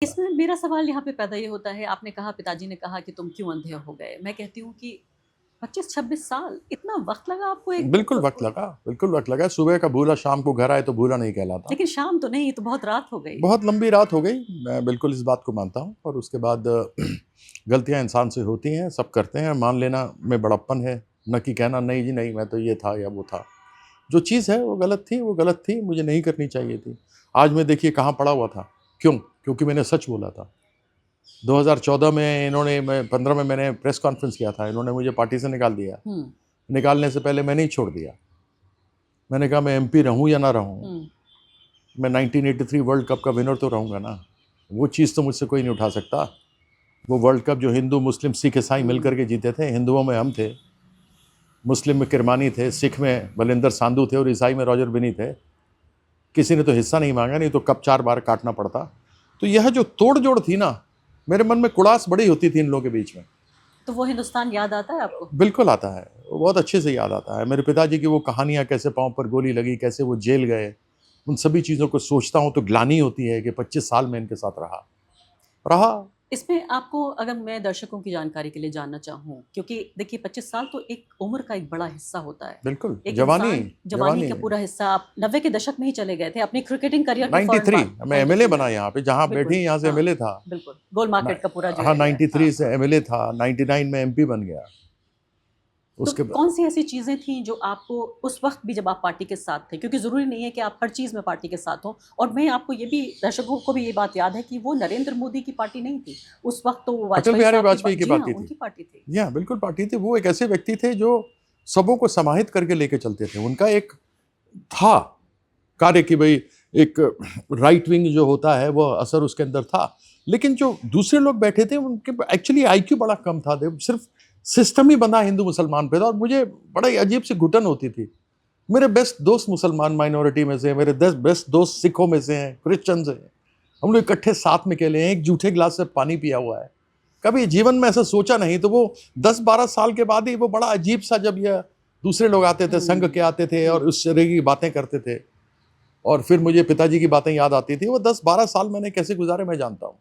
इसमें मेरा सवाल यहाँ पे पैदा ये होता है, आपने कहा पिताजी ने कहा कि तुम क्यों अंधे हो गए? मैं कहती हूँ कि 25-26 साल इतना वक़्त लगा आपको एक बिल्कुल वक़्त लगा, बिल्कुल वक़्त लगा। सुबह का भूला शाम को घर आए तो भूला नहीं कहलाता। लेकिन शाम तो नहीं, ये तो बहुत रात हो गई। बहुत लंबी रात हो गई, मैं बिल्कुल इस बात को मानता हूँ और उसके बाद गलतियाँ इंसान से होती हैं, सब करते हैं, मान लेना में बड़प्पन है, ना कि कहना नहीं जी नहीं मैं तो ये था या वो था। जो चीज़ है वो गलत थी, मुझे नहीं करनी चाहिए थी। आज मैं देखिए कहाँ पड़ा हुआ था, क्यों? क्योंकि मैंने सच बोला था। 2014 में इन्होंने मैं 15 में मैंने प्रेस कॉन्फ्रेंस किया था, इन्होंने मुझे पार्टी से निकाल दिया। हुँ, निकालने से पहले मैंने ही छोड़ दिया। मैंने कहा मैं एमपी रहूँ या ना रहूँ, हुँ। मैं 1983 वर्ल्ड कप का विनर तो रहूँगा ना। वो चीज़ तो मुझसे कोई नहीं उठा सकता। वो वर्ल्ड कप जो हिंदू, मुस्लिम, सिख, ईसाई मिलकर के जीते थे, हिंदुओं में हम थे, मुस्लिम में किरमानी थे, सिख में बलिंदर सांधू थे और ईसाई में रॉजर बिनी थे। किसी ने तो हिस्सा नहीं मांगा, नहीं तो कप 4 बार काटना पड़ता। तो यह जो तोड़-जोड़ थी ना, मेरे मन में कुड़ास बड़ी होती थी इन लोगों के बीच में। तो वो हिंदुस्तान याद आता है आपको? बिल्कुल आता है, वो बहुत अच्छे से याद आता है। मेरे पिताजी की वो कहानियाँ, कैसे पाँव पर गोली लगी, कैसे वो जेल गए, उन सभी चीज़ों को सोचता हूँ तो ग्लानि होती है कि 25 साल मैं इनके साथ रहा। रहा। इसमें आपको अगर मैं दर्शकों की जानकारी के लिए जानना चाहूँ, क्योंकि देखिए 25 साल तो एक उम्र का एक बड़ा हिस्सा होता है। बिल्कुल, एक जवानी, इंसान जवानी जवानी। का पूरा हिस्सा आप 90 के दशक में ही चले गए थे, अपनी क्रिकेटिंग करियर के फ़ौरन 93 बाद मैं एमएलए 93 में। बना यहाँ पे, जहाँ बिल्कुल, बैठी यहाँ से हाँ, एमएलए था। बिल्कुल। गोल ना मार्केट का पूरा जो हाँ, एरिया है। हाँ, 93 से हाँ। एमएलए था, 99 में एमपी बन गया। तो उसके बाद कौन-सी ऐसी चीज़ें थीं जो आपको उस वक़्त भी जब आप पार्टी के साथ थे, क्योंकि ज़रूरी नहीं है कि आप हर चीज़ में पार्टी के साथ हों, और मैं आपको ये भी, दर्शकों को भी ये बात याद है कि वो नरेंद्र मोदी की पार्टी नहीं थी। उस वक़्त तो वो अटल वाजपेयी बिहारी साहब की वाजपेयी की जी हाँ, पार्टी थी। उनकी पार्टी थी। जी हाँ, बिल्कुल पार्टी थी। वो एक ऐसे व्यक्ति थे जो सबों को समाहित करके लेके चलते थे। उनका एक था कार्य कि भई एक राइट विंग जो होता है वो असर उसके अंदर था। लेकिन जो दूसरे लोग बैठे थे उनके एक्चुअली आईक्यू बड़ा कम था। दे सिर्फ़ सिस्टम ही बंधा हिंदू मुसलमान पे था और मुझे बड़ा ही अजीब सी घुटन होती थी। मेरे बेस्ट दोस्त मुसलमान माइनॉरिटी में से हैं, मेरे 10 बेस्ट दोस्त सिखों में से हैं, क्रिश्चियन से हैं। हम लोग इकट्ठे साथ में खेले हैं, एक जूठे गिलास से पानी पिया हुआ है। कभी जीवन में ऐसा सोचा नहीं, तो वो 10-12 साल के बाद ही वो बड़ा अजीब-सा, जब ये दूसरे लोग आते थे, संघ के आते थे हुँ। और उस तरह की बातें करते थे और फिर मुझे पिताजी की बातें याद आती थी। वो 10-12 साल मैंने कैसे गुज़ारे मैं जानता हूँ।